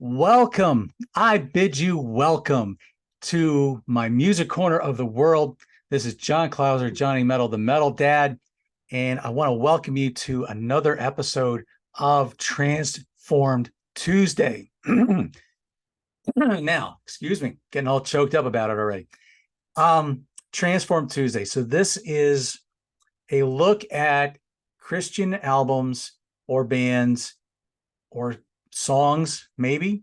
Welcome. I bid you welcome to my music corner of the world. This is John Clauser, Johnny Metal, the Metal Dad, and I want to welcome you to another episode of Transformed Tuesday. Now, excuse me, getting all choked up about it already. Transformed Tuesday. So this is a look at Christian albums or bands or songs, maybe,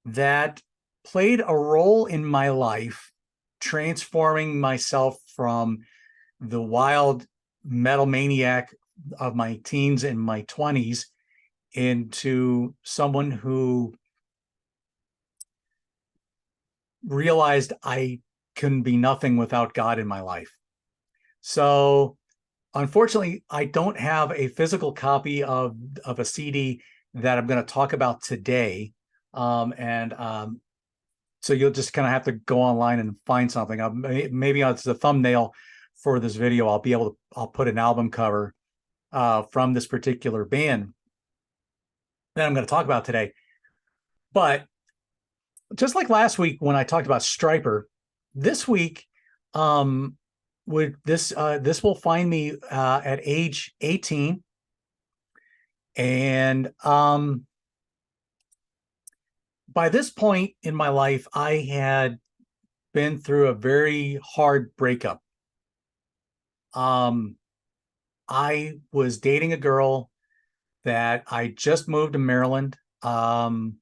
that played a role in my life, transforming myself from the wild metal maniac of my teens and my 20s into someone who realized I can be nothing without God in my life. So unfortunately, I don't have a physical copy of a CD that I'm going to talk about today. So you'll just kind of have to go online and find something. Maybe it's the thumbnail for this video. I'll put an album cover from this particular band that I'm going to talk about today. But just like last week when I talked about Striper, this week this will find me at age 18, and by this point in my life, I had been through a very hard breakup. I was dating a girl that I just moved to Maryland, kind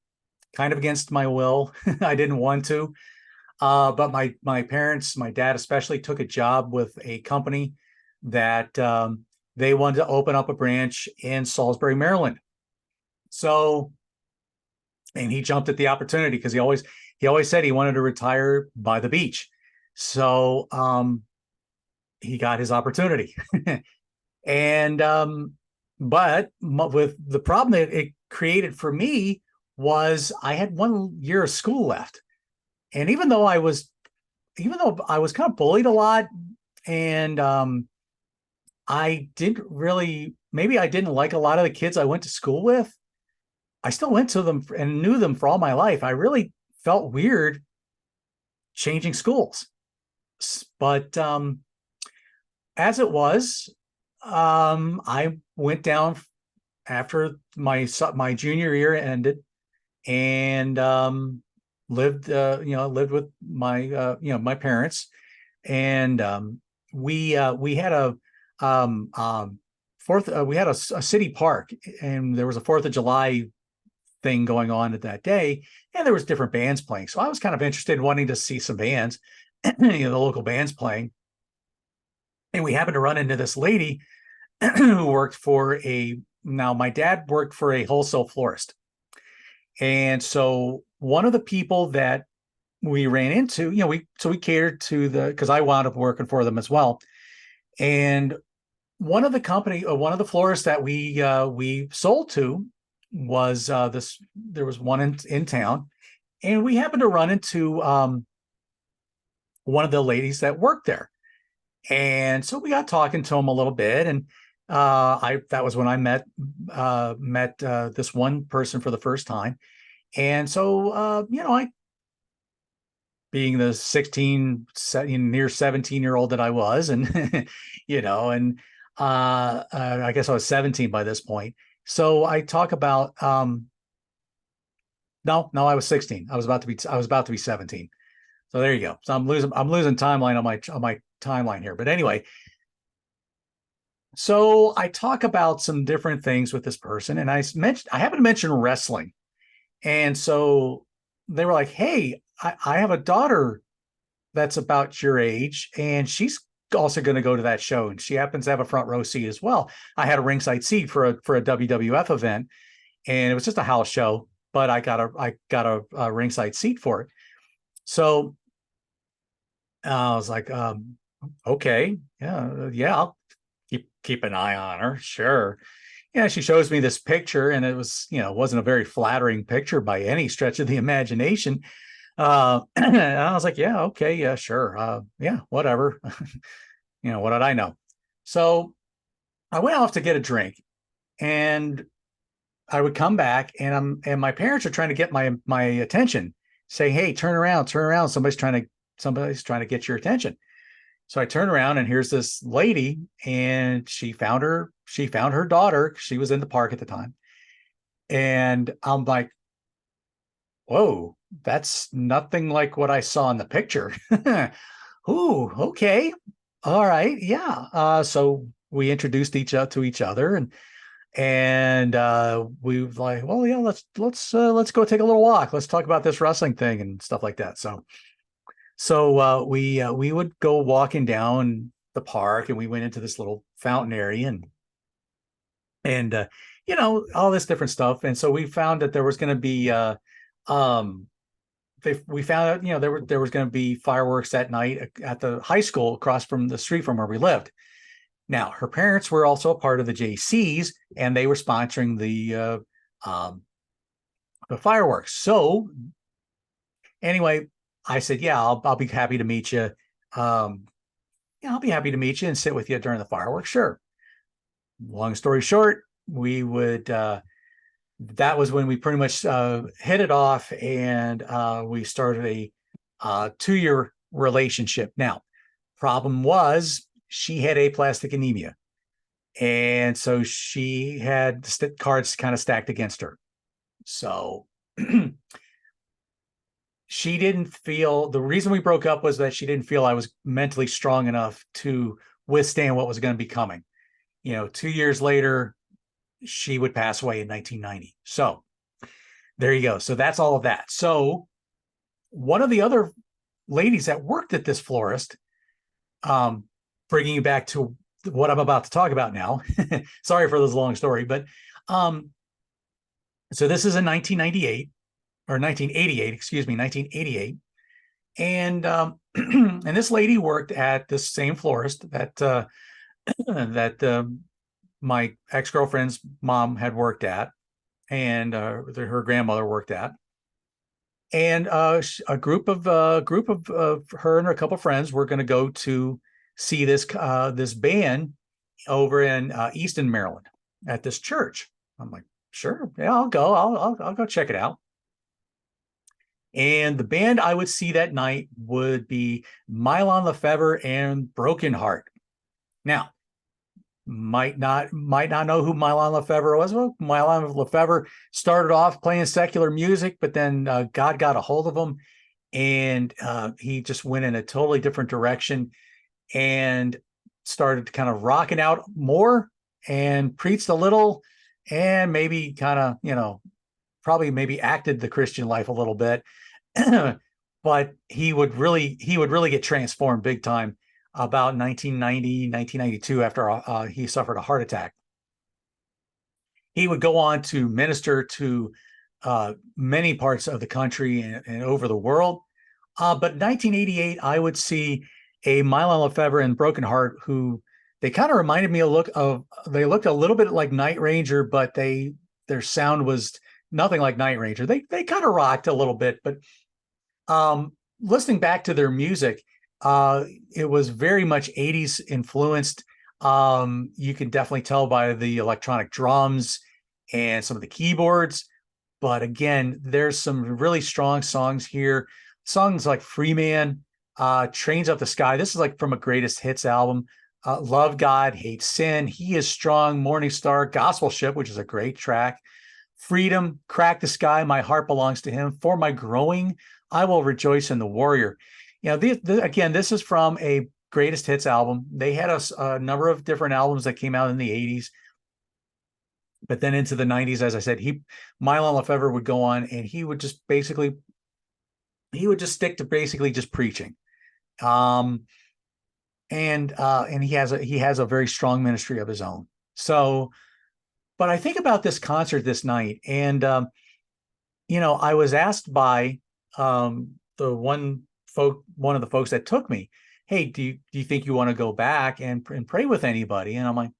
of against my will. I didn't want to. But my parents, my dad especially, took a job with a company that they wanted to open up a branch in Salisbury, Maryland. So, and he jumped at the opportunity because he always said he wanted to retire by the beach. So he got his opportunity. And but with the problem that it created for me was I had 1 year of school left. And even though I was kind of bullied a lot, and I didn't really, maybe I didn't like a lot of the kids I went to school with, I still went to them and knew them for all my life. I really felt weird changing schools. But as it was, I went down after my junior year ended, and lived with my parents, and we had a city park, and there was a 4th of July thing going on at that day, and there was different bands playing. So I was kind of interested in wanting to see some bands, the local bands playing. And we happened to run into this lady who worked for now my dad worked for a wholesale florist. And so one of the people that we ran into, we catered to because I wound up working for them as well. And one of the florists that we sold to was there was one in town, and we happened to run into one of the ladies that worked there. And so we got talking to him a little bit, and that was when I met this one person for the first time. And so I, being the 16, near 17-year-old that I was, and I guess I was 17 by this point. So I talk about no, I was 16. I was about to be 17. So there you go. So I'm losing timeline on my timeline here. But anyway, so I talk about some different things with this person, and I happen to mention wrestling. And so they were like, "Hey, I have a daughter that's about your age, and she's also going to go to that show, and she happens to have a front row seat as well." I had a ringside seat for a WWF event, and it was just a house show, but I got a ringside seat for it. So I was like, okay, yeah, I'll keep an eye on her, sure. Yeah, she shows me this picture, and it was, wasn't a very flattering picture by any stretch of the imagination. And I was like, yeah, okay, yeah, sure. Yeah, whatever. What did I know? So I went off to get a drink, and I would come back and my parents are trying to get my attention, say, hey, turn around. Somebody's trying to get your attention. So I turn around and here's this lady, and she found her daughter. She was in the park at the time. And I'm like, whoa, that's nothing like what I saw in the picture. Ooh, okay. All right. Yeah. So we introduced each other to each other, and we were like, well, yeah, let's go take a little walk. Let's talk about this wrestling thing and stuff like that. We would go walking down the park, and we went into this little fountain area, and all this different stuff. And so we found that there was going to be um we found out there was going to be fireworks that night at the high school across from the street from where we lived. Now, her parents were also a part of the JCs, and they were sponsoring the fireworks. So anyway, I said, yeah, I'll be happy to meet you. Yeah, I'll be happy to meet you and sit with you during the fireworks. Sure. Long story short, we would that was when we pretty much hit it off, and we started a 2-year relationship. Now, problem was she had aplastic anemia, and so she had cards kind of stacked against her. So she didn't feel, the reason we broke up was that she didn't feel I was mentally strong enough to withstand what was going to be coming. 2 years later, she would pass away in 1990. So there you go. So that's all of that. So one of the other ladies that worked at this florist, bringing you back to what I'm about to talk about now. Sorry for this long story, but so this is in 1998 or 1988, excuse me, 1988. And and this lady worked at this same florist that my ex-girlfriend's mom had worked at, and her grandmother worked at. And a group of her and a couple of friends were going to go to see this band over in Easton, Maryland, at this church. I'm like, sure, yeah, I'll go. I'll go check it out. And the band I would see that night would be Mylon Lefevre and Broken Heart. Now, might not know who Mylon Lefevre was. Well, Mylon Lefevre started off playing secular music, but then God got a hold of him, and he just went in a totally different direction and started kind of rocking out more and preached a little, and maybe kind of probably maybe acted the Christian life a little bit. But he would really get transformed big time about 1990, 1992, after he suffered a heart attack. He would go on to minister to many parts of the country and over the world. But 1988, I would see a Mylon Lefevre and Broken Heart, who they kind of reminded me they looked a little bit like Night Ranger, but their sound was nothing like Night Ranger. They kind of rocked a little bit, but listening back to their music, it was very much 80s influenced. You can definitely tell by the electronic drums and some of the keyboards. But again, there's some really strong songs here. Songs like Free Man, Trains Up the Sky. This is like from a greatest hits album. Love God, Hate Sin, He Is Strong, Morning Star, Gospel Ship, which is a great track. Freedom, Crack the Sky, My Heart Belongs to Him. For My Growing, I Will Rejoice in the Warrior. Again, this is from a greatest hits album. They had a number of different albums that came out in the 80s. But then into the 90s, as I said, Mylon Lefevre would go on, and he would just stick to basically just preaching. And he has a very strong ministry of his own. So, but I think about this concert this night, and I was asked by one of the folks that took me, hey, do you think you want to go back and pray with anybody? And I'm like,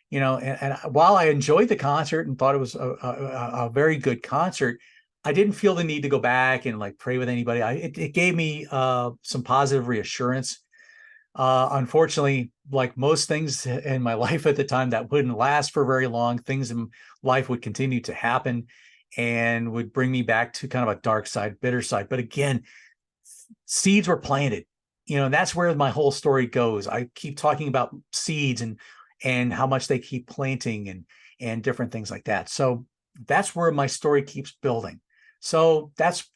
and while I enjoyed the concert and thought it was a very good concert, I didn't feel the need to go back and like pray with anybody. It gave me some positive reassurance. Unfortunately, like most things in my life at the time, that wouldn't last for very long. Things in life would continue to happen and would bring me back to kind of a dark side, bitter side. But again, seeds were planted. That's where my whole story goes. I keep talking about seeds and how much they keep planting and different things like that. So that's where my story keeps building. So that's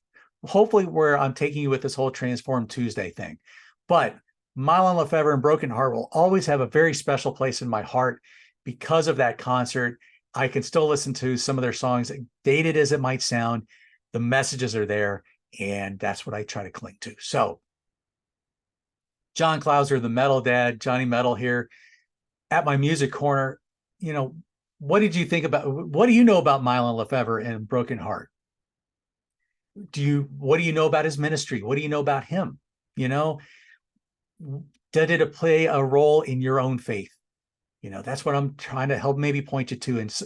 hopefully where I'm taking you with this whole Transform Tuesday thing. But Mylon Lefevre and Broken Heart will always have a very special place in my heart because of that concert. I can still listen to some of their songs, dated as it might sound. The messages are there, and that's what I try to cling to. So, John Clauser, the Metal Dad, Johnny Metal here at my music corner. You know, what did you think about? What do you know about Mylon Lefevre and Broken Heart? What do you know about his ministry? What do you know about him? You know, did it play a role in your own faith? That's what I'm trying to help maybe point you to. And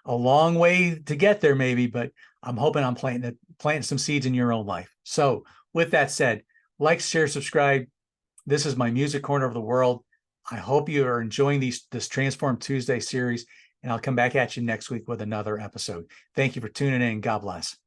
a long way to get there, maybe, but I'm hoping I'm planting some seeds in your own life. So, with that said, like, share, subscribe. This is my music corner of the world. I hope you are enjoying this Transform Tuesday series, and I'll come back at you next week with another episode. Thank you for tuning in. God bless.